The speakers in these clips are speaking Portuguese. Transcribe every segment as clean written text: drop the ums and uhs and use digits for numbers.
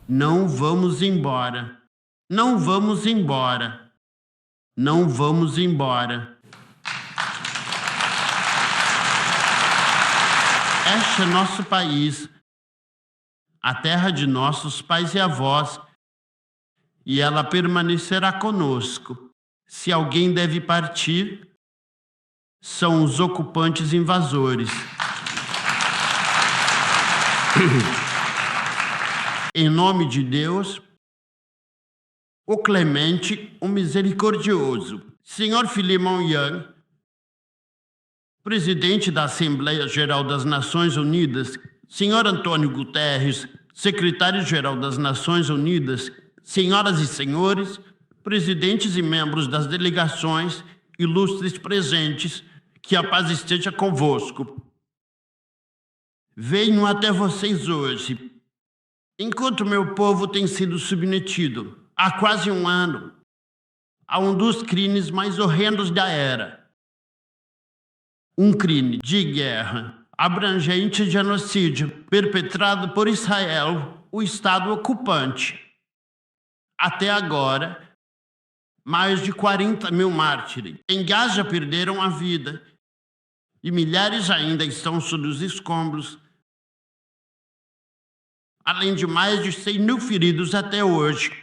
Não vamos embora. Não vamos embora. Não vamos embora. Este é nosso país, a terra de nossos pais e avós, e ela permanecerá conosco. Se alguém deve partir, são os ocupantes invasores. Em nome de Deus, o clemente, o misericordioso, Senhor Filimon Yang, presidente da Assembleia Geral das Nações Unidas, Senhor Antônio Guterres, secretário-geral das Nações Unidas, senhoras e senhores, presidentes e membros das delegações, ilustres presentes, que a paz esteja convosco. Venho até vocês hoje, enquanto meu povo tem sido submetido, há quase um ano, a um dos crimes mais horrendos da era. Um crime de guerra, abrangente genocídio, perpetrado por Israel, o Estado ocupante. Até agora, mais de 40 mil mártires em Gaza perderam a vida e milhares ainda estão sob os escombros, além de mais de 100 mil feridos até hoje.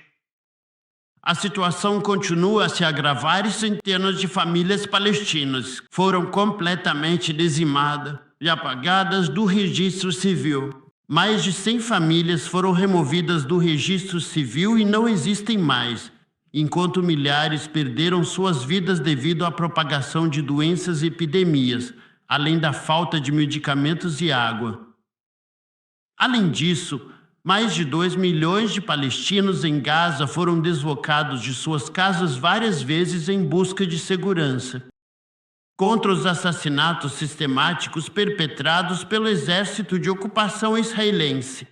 A situação continua a se agravar e centenas de famílias palestinas foram completamente dizimadas e apagadas do registro civil. Mais de 100 famílias foram removidas do registro civil e não existem mais, enquanto milhares perderam suas vidas devido à propagação de doenças e epidemias, além da falta de medicamentos e água. Além disso, mais de 2 milhões de palestinos em Gaza foram deslocados de suas casas várias vezes em busca de segurança, contra os assassinatos sistemáticos perpetrados pelo exército de ocupação israelense.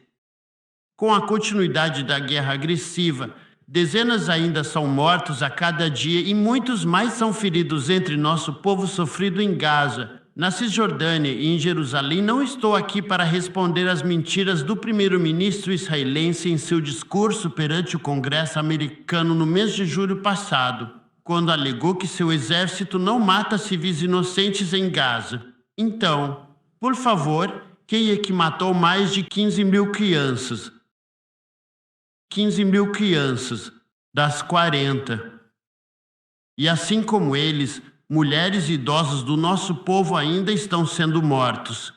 Com a continuidade da guerra agressiva, dezenas ainda são mortos a cada dia e muitos mais são feridos entre nosso povo sofrido em Gaza, na Cisjordânia e em Jerusalém. Não estou aqui para responder às mentiras do primeiro-ministro israelense em seu discurso perante o Congresso americano no mês de julho passado, quando alegou que seu exército não mata civis inocentes em Gaza. Então, por favor, quem é que matou mais de 15 mil crianças? 15 mil crianças, das 40. E assim como eles, mulheres e idosos do nosso povo ainda estão sendo mortos.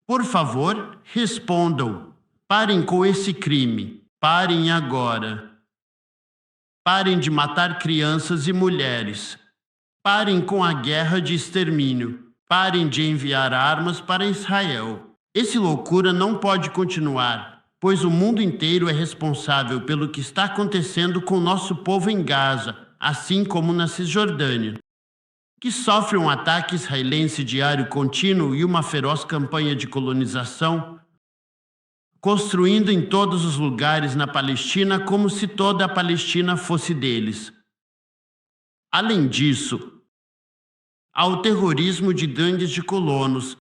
Por favor, respondam. Parem com esse crime. Parem agora. Parem de matar crianças e mulheres. Parem com a guerra de extermínio. Parem de enviar armas para Israel. Essa loucura não pode continuar, pois o mundo inteiro é responsável pelo que está acontecendo com o nosso povo em Gaza, assim como na Cisjordânia, que sofre um ataque israelense diário contínuo e uma feroz campanha de colonização, construindo em todos os lugares na Palestina como se toda a Palestina fosse deles. Além disso, há o terrorismo de gangues de colonos,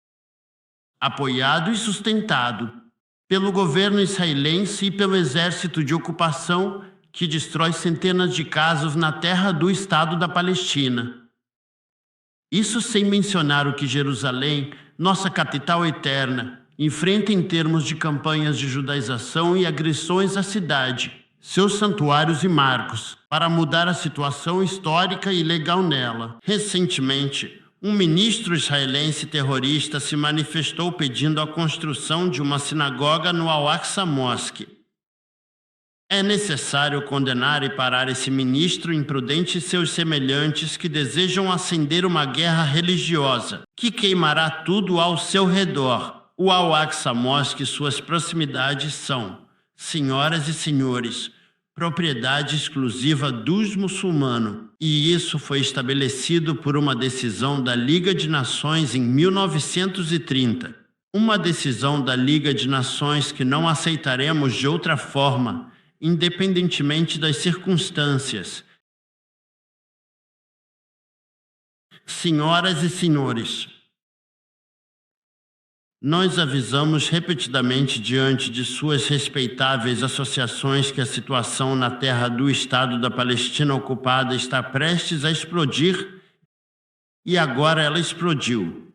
apoiado e sustentado pelo governo israelense e pelo exército de ocupação, que destrói centenas de casas na terra do Estado da Palestina. Isso sem mencionar o que Jerusalém, nossa capital eterna, enfrenta em termos de campanhas de judaização e agressões à cidade, seus santuários e marcos, para mudar a situação histórica e legal nela. Recentemente, um ministro israelense terrorista se manifestou pedindo a construção de uma sinagoga no Al-Aqsa Mosque. É necessário condenar e parar esse ministro imprudente e seus semelhantes que desejam acender uma guerra religiosa, que queimará tudo ao seu redor. O Al-Aqsa Mosque e suas proximidades são, senhoras e senhores, propriedade exclusiva dos muçulmanos, e isso foi estabelecido por uma decisão da Liga de Nações em 1930. Uma decisão da Liga de Nações que não aceitaremos de outra forma, independentemente das circunstâncias. Senhoras e senhores, nós avisamos repetidamente diante de suas respeitáveis associações que a situação na terra do Estado da Palestina ocupada está prestes a explodir e agora ela explodiu.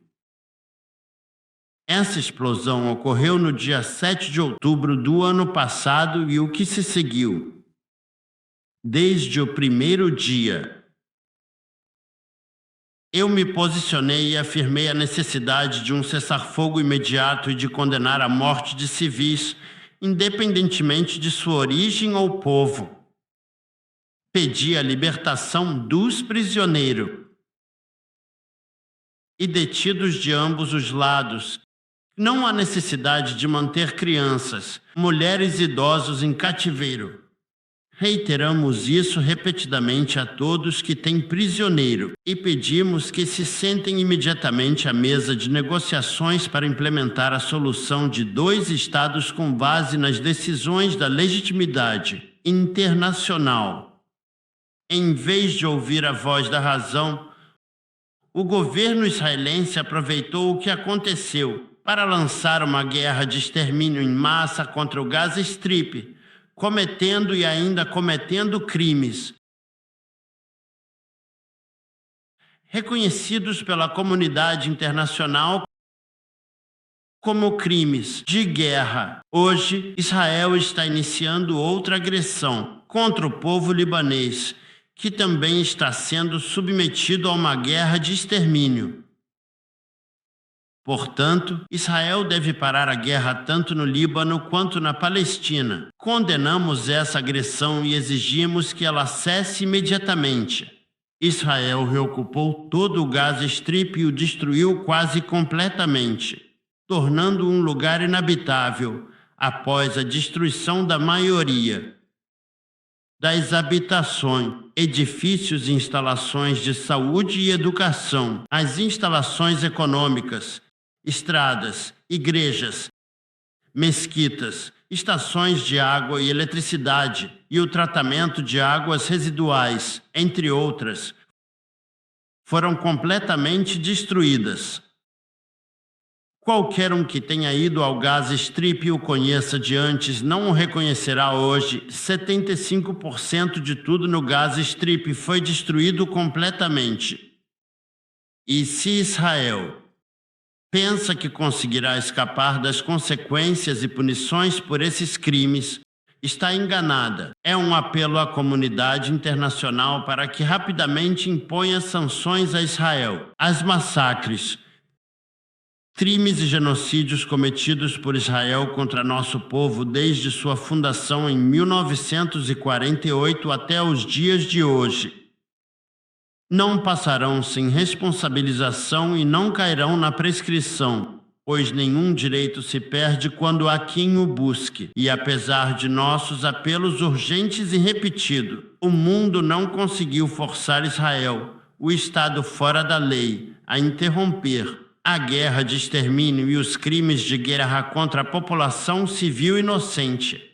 Essa explosão ocorreu no dia 7 de outubro do ano passado e o que se seguiu. Desde o primeiro dia, eu me posicionei e afirmei a necessidade de um cessar-fogo imediato e de condenar a morte de civis, independentemente de sua origem ou povo. Pedi a libertação dos prisioneiros e detidos de ambos os lados. Não há necessidade de manter crianças, mulheres e idosos em cativeiro. Reiteramos isso repetidamente a todos que têm prisioneiro e pedimos que se sentem imediatamente à mesa de negociações para implementar a solução de 2 estados com base nas decisões da legitimidade internacional. Em vez de ouvir a voz da razão, o governo israelense aproveitou o que aconteceu para lançar uma guerra de extermínio em massa contra o Gaza Strip, cometendo e ainda cometendo crimes reconhecidos pela comunidade internacional como crimes de guerra. Hoje, Israel está iniciando outra agressão contra o povo libanês, que também está sendo submetido a uma guerra de extermínio. Portanto, Israel deve parar a guerra tanto no Líbano quanto na Palestina. Condenamos essa agressão e exigimos que ela cesse imediatamente. Israel reocupou todo o Gaza Strip e o destruiu quase completamente, tornando um lugar inabitável após a destruição da maioria das habitações, edifícios e instalações de saúde e educação, as instalações econômicas, estradas, igrejas, mesquitas, estações de água e eletricidade e o tratamento de águas residuais, entre outras, foram completamente destruídas. Qualquer um que tenha ido ao Gaza Strip e o conheça de antes não o reconhecerá hoje. 75% de tudo no Gaza Strip foi destruído completamente. E se Israel pensa que conseguirá escapar das consequências e punições por esses crimes, está enganada. É um apelo à comunidade internacional para que rapidamente imponha sanções a Israel. As massacres, crimes e genocídios cometidos por Israel contra nosso povo desde sua fundação em 1948 até os dias de hoje não passarão sem responsabilização e não cairão na prescrição, pois nenhum direito se perde quando há quem o busque. E apesar de nossos apelos urgentes e repetidos, o mundo não conseguiu forçar Israel, o Estado fora da lei, a interromper a guerra de extermínio e os crimes de guerra contra a população civil inocente.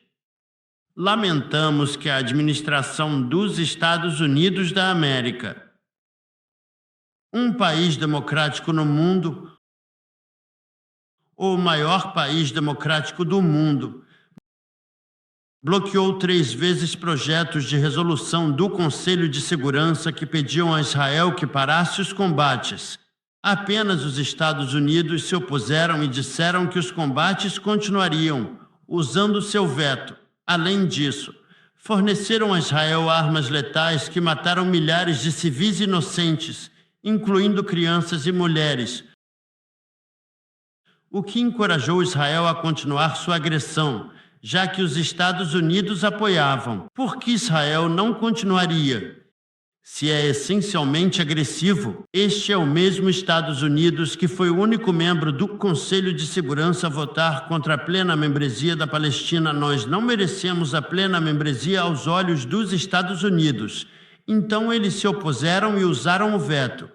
Lamentamos que a administração dos Estados Unidos da América, um país democrático no mundo, o maior país democrático do mundo, bloqueou 3 vezes projetos de resolução do Conselho de Segurança que pediam a Israel que parasse os combates. Apenas os Estados Unidos se opuseram e disseram que os combates continuariam, usando seu veto. Além disso, forneceram a Israel armas letais que mataram milhares de civis inocentes, incluindo crianças e mulheres, o que encorajou Israel a continuar sua agressão, já que os Estados Unidos apoiavam. Por que Israel não continuaria? Se é essencialmente agressivo, este é o mesmo Estados Unidos que foi o único membro do Conselho de Segurança a votar contra a plena membresia da Palestina. Nós não merecemos a plena membresia aos olhos dos Estados Unidos. Então eles se opuseram e usaram o veto.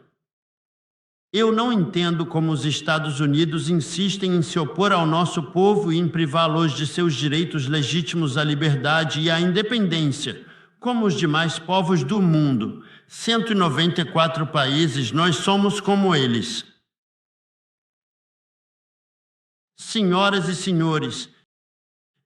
Eu não entendo como os Estados Unidos insistem em se opor ao nosso povo e em privá-los de seus direitos legítimos à liberdade e à independência, como os demais povos do mundo. 194 países, nós somos como eles. Senhoras e senhores,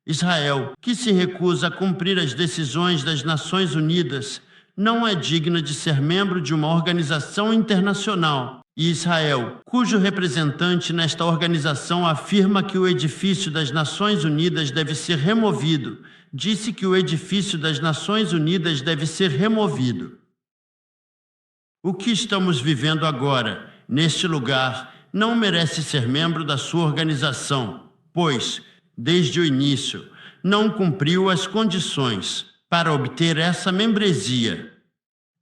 Israel, que se recusa a cumprir as decisões das Nações Unidas, não é digna de ser membro de uma organização internacional. E Israel, cujo representante nesta organização afirma que o edifício das Nações Unidas deve ser removido, disse que o edifício das Nações Unidas deve ser removido. O que estamos vivendo agora, neste lugar, não merece ser membro da sua organização, pois, desde o início, não cumpriu as condições para obter essa membresia.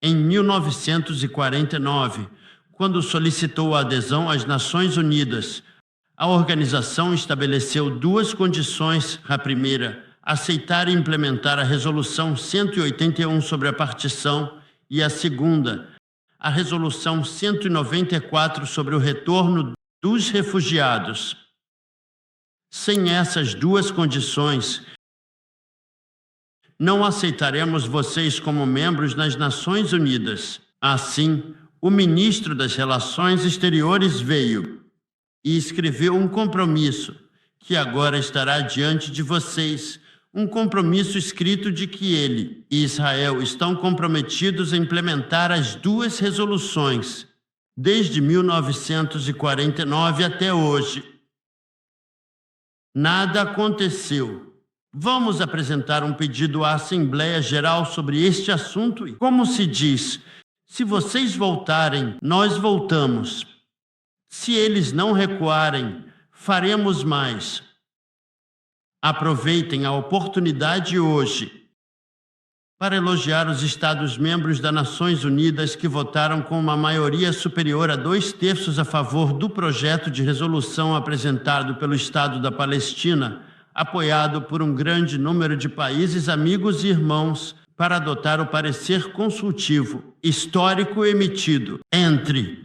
Em 1949, quando solicitou a adesão às Nações Unidas, a organização estabeleceu duas condições. A primeira, aceitar e implementar a Resolução 181 sobre a partição, e a segunda, a Resolução 194 sobre o retorno dos refugiados. Sem essas duas condições, não aceitaremos vocês como membros nas Nações Unidas. Assim, o ministro das Relações Exteriores veio e escreveu um compromisso que agora estará diante de vocês, um compromisso escrito de que ele e Israel estão comprometidos a implementar as duas resoluções, desde 1949 até hoje. Nada aconteceu. Vamos apresentar um pedido à Assembleia Geral sobre este assunto e, como se diz, se vocês voltarem, nós voltamos. Se eles não recuarem, faremos mais. Aproveitem a oportunidade hoje para elogiar os Estados-membros das Nações Unidas que votaram com uma maioria superior a 2/3 a favor do projeto de resolução apresentado pelo Estado da Palestina, apoiado por um grande número de países amigos e irmãos, para adotar o parecer consultivo histórico emitido entre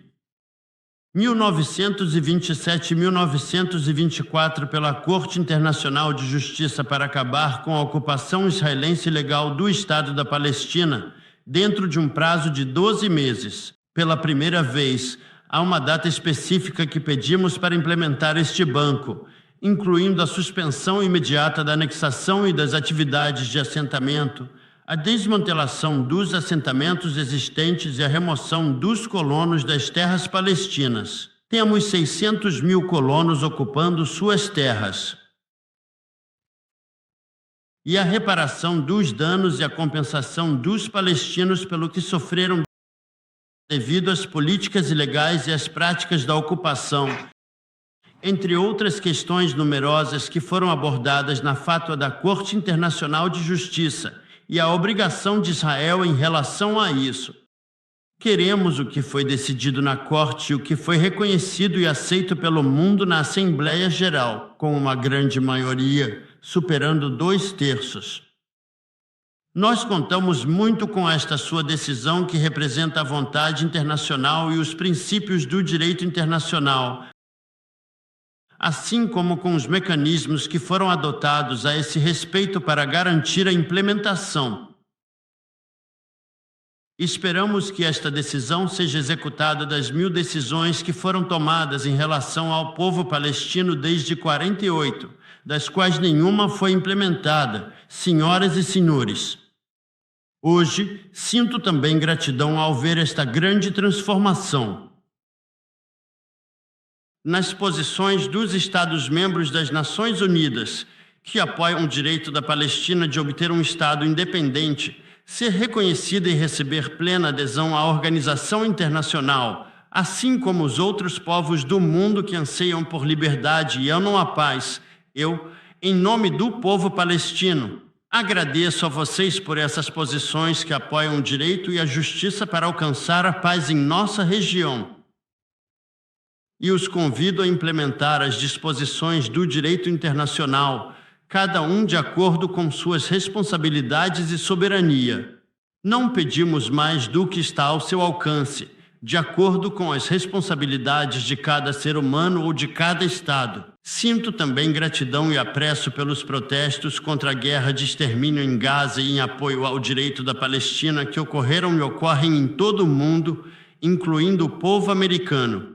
1927 e 1924 pela Corte Internacional de Justiça para acabar com a ocupação israelense ilegal do Estado da Palestina, dentro de um prazo de 12 meses. Pela primeira vez, há uma data específica que pedimos para implementar este banco, incluindo a suspensão imediata da anexação e das atividades de assentamento, a desmantelação dos assentamentos existentes e a remoção dos colonos das terras palestinas. Temos 600 mil colonos ocupando suas terras. E a reparação dos danos e a compensação dos palestinos pelo que sofreram devido às políticas ilegais e às práticas da ocupação, entre outras questões numerosas que foram abordadas na fátua da Corte Internacional de Justiça, e a obrigação de Israel em relação a isso. Queremos o que foi decidido na Corte e o que foi reconhecido e aceito pelo mundo na Assembleia Geral, com uma grande maioria, superando 2/3. Nós contamos muito com esta sua decisão que representa a vontade internacional e os princípios do direito internacional, assim como com os mecanismos que foram adotados a esse respeito para garantir a implementação. Esperamos que esta decisão seja executada das 1000 decisões que foram tomadas em relação ao povo palestino desde 48, das quais nenhuma foi implementada, senhoras e senhores. Hoje, sinto também gratidão ao ver esta grande transformação nas posições dos Estados-membros das Nações Unidas, que apoiam o direito da Palestina de obter um Estado independente, ser reconhecida e receber plena adesão à organização internacional, assim como os outros povos do mundo que anseiam por liberdade e amam a paz. Eu, em nome do povo palestino, agradeço a vocês por essas posições que apoiam o direito e a justiça para alcançar a paz em nossa região. E os convido a implementar as disposições do direito internacional, cada um de acordo com suas responsabilidades e soberania. Não pedimos mais do que está ao seu alcance, de acordo com as responsabilidades de cada ser humano ou de cada Estado. Sinto também gratidão e apreço pelos protestos contra a guerra de extermínio em Gaza e em apoio ao direito da Palestina que ocorreram e ocorrem em todo o mundo, incluindo o povo americano.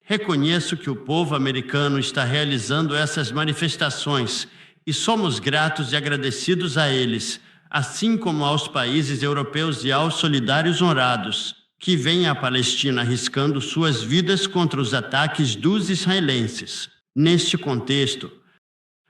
Reconheço que o povo americano está realizando essas manifestações e somos gratos e agradecidos a eles, assim como aos países europeus e aos solidários honrados, que veem a Palestina arriscando suas vidas contra os ataques dos israelenses. Neste contexto,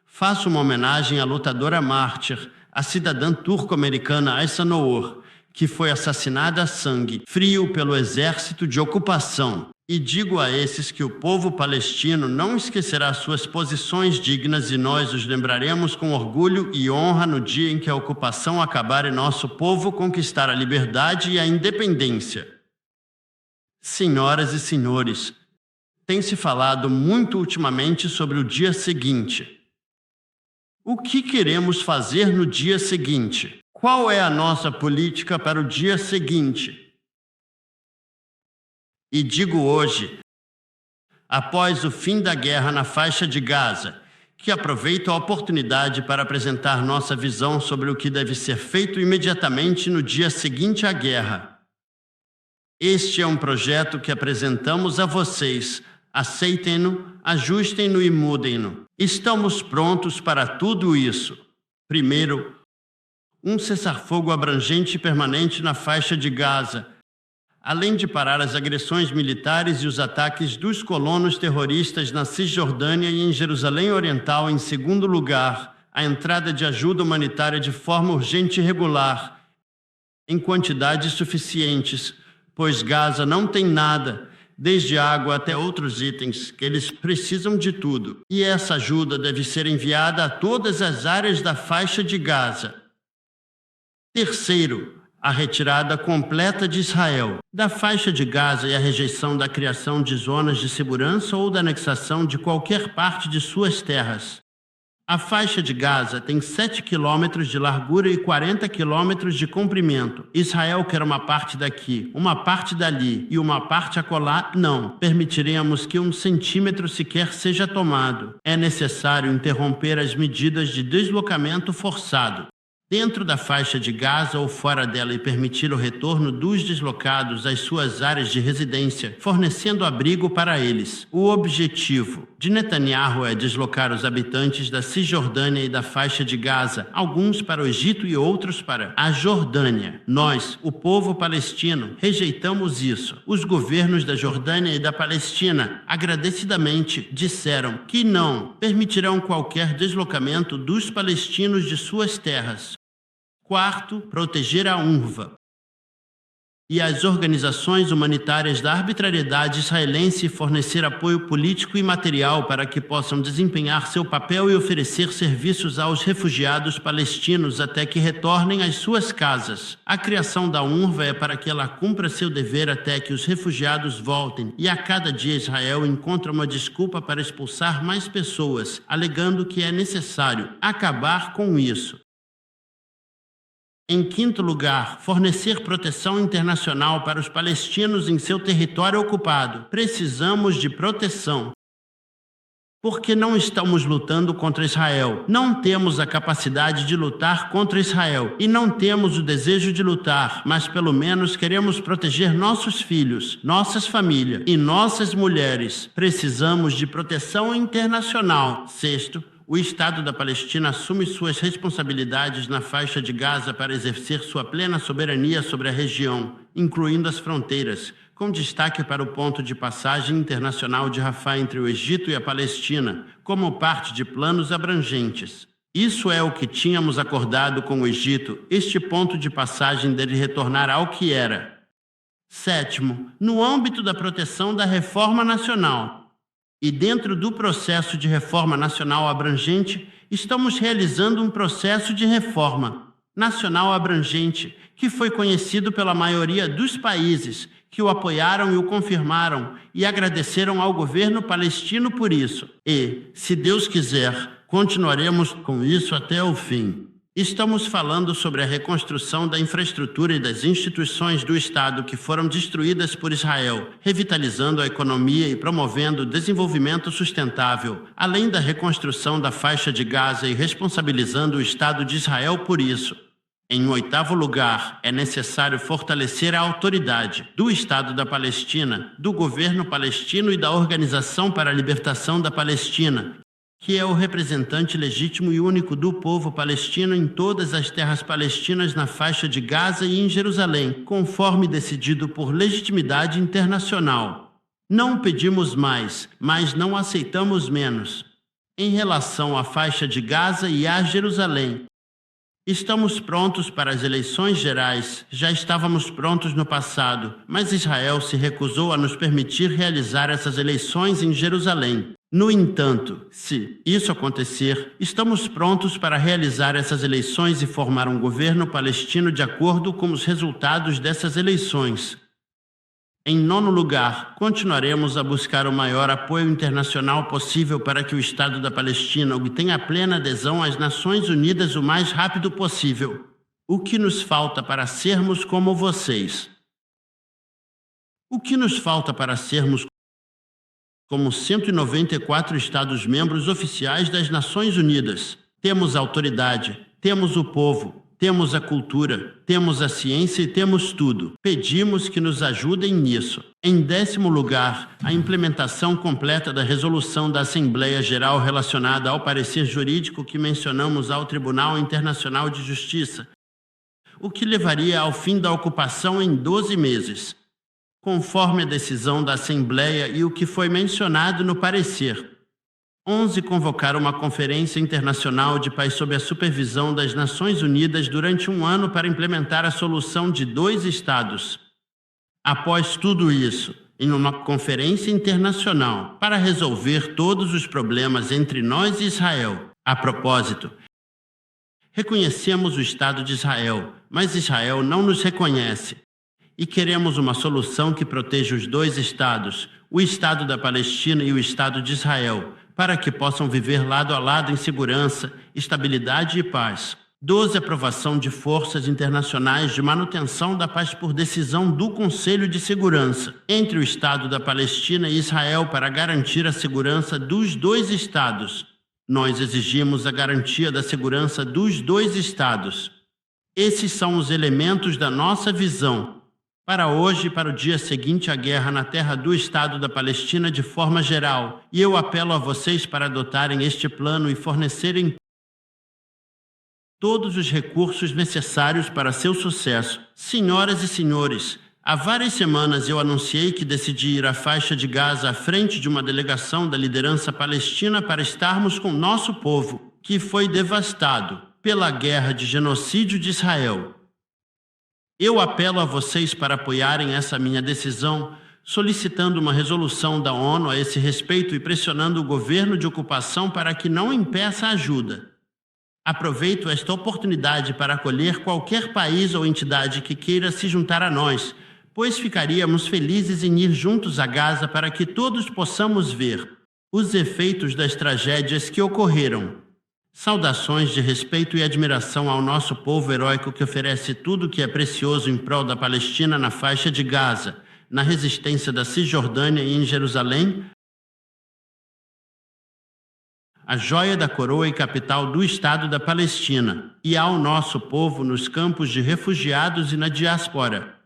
faço uma homenagem à lutadora mártir, a cidadã turco-americana Aysa Noor, que foi assassinada a sangue frio pelo exército de ocupação. E digo a esses que o povo palestino não esquecerá suas posições dignas e nós os lembraremos com orgulho e honra no dia em que a ocupação acabar e nosso povo conquistar a liberdade e a independência. Senhoras e senhores, tem-se falado muito ultimamente sobre o dia seguinte. O que queremos fazer no dia seguinte? Qual é a nossa política para o dia seguinte? E digo hoje, após o fim da guerra na faixa de Gaza, que aproveito a oportunidade para apresentar nossa visão sobre o que deve ser feito imediatamente no dia seguinte à guerra. Este é um projeto que apresentamos a vocês. Aceitem-no, ajustem-no e mudem-no. Estamos prontos para tudo isso. Primeiro, um cessar-fogo abrangente e permanente na faixa de Gaza, além de parar as agressões militares e os ataques dos colonos terroristas na Cisjordânia e em Jerusalém Oriental. Em segundo lugar, a entrada de ajuda humanitária de forma urgente e regular, em quantidades suficientes, pois Gaza não tem nada, desde água até outros itens, que eles precisam de tudo. E essa ajuda deve ser enviada a todas as áreas da faixa de Gaza. Terceiro, a retirada completa de Israel da faixa de Gaza e a rejeição da criação de zonas de segurança ou da anexação de qualquer parte de suas terras. A faixa de Gaza tem 7 quilômetros de largura e 40 quilômetros de comprimento. Israel quer uma parte daqui, uma parte dali e uma parte acolá. Não permitiremos que 1 centímetro sequer seja tomado. É necessário interromper as medidas de deslocamento forçado dentro da faixa de Gaza ou fora dela e permitir o retorno dos deslocados às suas áreas de residência, fornecendo abrigo para eles. O objetivo de Netanyahu é deslocar os habitantes da Cisjordânia e da faixa de Gaza, alguns para o Egito e outros para a Jordânia. Nós, o povo palestino, rejeitamos isso. Os governos da Jordânia e da Palestina, agradecidamente, disseram que não permitirão qualquer deslocamento dos palestinos de suas terras. Quarto, proteger a UNRWA e as organizações humanitárias da arbitrariedade israelense e fornecer apoio político e material para que possam desempenhar seu papel e oferecer serviços aos refugiados palestinos até que retornem às suas casas. A criação da UNRWA é para que ela cumpra seu dever até que os refugiados voltem, e a cada dia Israel encontra uma desculpa para expulsar mais pessoas, alegando que é necessário acabar com isso. Em quinto lugar, fornecer proteção internacional para os palestinos em seu território ocupado. Precisamos de proteção. Porque não estamos lutando contra Israel. Não temos a capacidade de lutar contra Israel. E não temos o desejo de lutar, mas pelo menos queremos proteger nossos filhos, nossas famílias e nossas mulheres. Precisamos de proteção internacional. Sexto, o Estado da Palestina assume suas responsabilidades na faixa de Gaza para exercer sua plena soberania sobre a região, incluindo as fronteiras, com destaque para o ponto de passagem internacional de Rafah entre o Egito e a Palestina, como parte de planos abrangentes. Isso é o que tínhamos acordado com o Egito. Este ponto de passagem deve retornar ao que era. Sétimo, no âmbito da proteção da reforma nacional. E dentro do processo de reforma nacional abrangente, estamos realizando um processo de reforma nacional abrangente que foi conhecido pela maioria dos países que o apoiaram e o confirmaram e agradeceram ao governo palestino por isso. E, se Deus quiser, continuaremos com isso até o fim. Estamos falando sobre a reconstrução da infraestrutura e das instituições do Estado que foram destruídas por Israel, revitalizando a economia e promovendo o desenvolvimento sustentável, além da reconstrução da faixa de Gaza e responsabilizando o Estado de Israel por isso. Em oitavo lugar, é necessário fortalecer a autoridade do Estado da Palestina, do governo palestino e da Organização para a Libertação da Palestina, que é o representante legítimo e único do povo palestino em todas as terras palestinas na faixa de Gaza e em Jerusalém, conforme decidido por legitimidade internacional. Não pedimos mais, mas não aceitamos menos. Em relação à faixa de Gaza e a Jerusalém, estamos prontos para as eleições gerais. Já estávamos prontos no passado, mas Israel se recusou a nos permitir realizar essas eleições em Jerusalém. No entanto, se isso acontecer, estamos prontos para realizar essas eleições e formar um governo palestino de acordo com os resultados dessas eleições. Em nono lugar, continuaremos a buscar o maior apoio internacional possível para que o Estado da Palestina obtenha plena adesão às Nações Unidas o mais rápido possível. O que nos falta para sermos como vocês? O que nos falta para sermos como 194 Estados-membros oficiais das Nações Unidas? Temos autoridade, temos o povo, temos a cultura, temos a ciência e temos tudo. Pedimos que nos ajudem nisso. Em décimo lugar, a implementação completa da resolução da Assembleia Geral relacionada ao parecer jurídico que mencionamos ao Tribunal Internacional de Justiça, o que levaria ao fim da ocupação em 12 meses. Conforme a decisão da Assembleia e o que foi mencionado no parecer. 11. Convocar uma conferência internacional de paz sob a supervisão das Nações Unidas durante um ano para implementar a solução de 2 estados. Após tudo isso, em uma conferência internacional para resolver todos os problemas entre nós e Israel. A propósito, reconhecemos o Estado de Israel, mas Israel não nos reconhece. E queremos uma solução que proteja os 2 estados, o Estado da Palestina e o Estado de Israel, para que possam viver lado a lado em segurança, estabilidade e paz. 12. Aprovação de forças internacionais de manutenção da paz por decisão do Conselho de Segurança entre o Estado da Palestina e Israel para garantir a segurança dos 2 estados. Nós exigimos a garantia da segurança dos 2 estados. Esses são os elementos da nossa visão. Para hoje e para o dia seguinte à guerra na terra do Estado da Palestina de forma geral, e eu apelo a vocês para adotarem este plano e fornecerem todos os recursos necessários para seu sucesso. Senhoras e senhores, há várias semanas eu anunciei que decidi ir à faixa de Gaza à frente de uma delegação da liderança palestina para estarmos com nosso povo, que foi devastado pela guerra de genocídio de Israel. Eu apelo a vocês para apoiarem essa minha decisão, solicitando uma resolução da ONU a esse respeito e pressionando o governo de ocupação para que não impeça a ajuda. Aproveito esta oportunidade para acolher qualquer país ou entidade que queira se juntar a nós, pois ficaríamos felizes em ir juntos a Gaza para que todos possamos ver os efeitos das tragédias que ocorreram. Saudações de respeito e admiração ao nosso povo heróico que oferece tudo o que é precioso em prol da Palestina na faixa de Gaza, na resistência da Cisjordânia e em Jerusalém, a joia da coroa e capital do Estado da Palestina, e ao nosso povo nos campos de refugiados e na diáspora,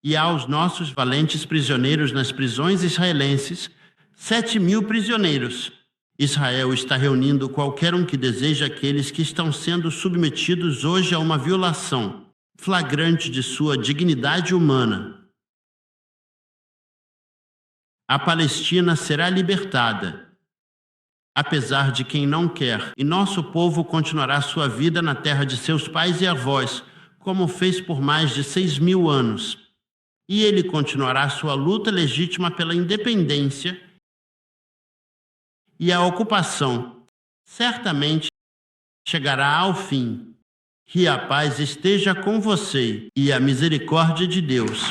e aos nossos valentes prisioneiros nas prisões israelenses, 7.000 prisioneiros. Israel está reunindo qualquer um que deseja aqueles que estão sendo submetidos hoje a uma violação flagrante de sua dignidade humana. A Palestina será libertada, apesar de quem não quer, e nosso povo continuará sua vida na terra de seus pais e avós, como fez por mais de 6.000 anos. E ele continuará sua luta legítima pela independência e a ocupação certamente chegará ao fim. Que a paz esteja com você e a misericórdia de Deus.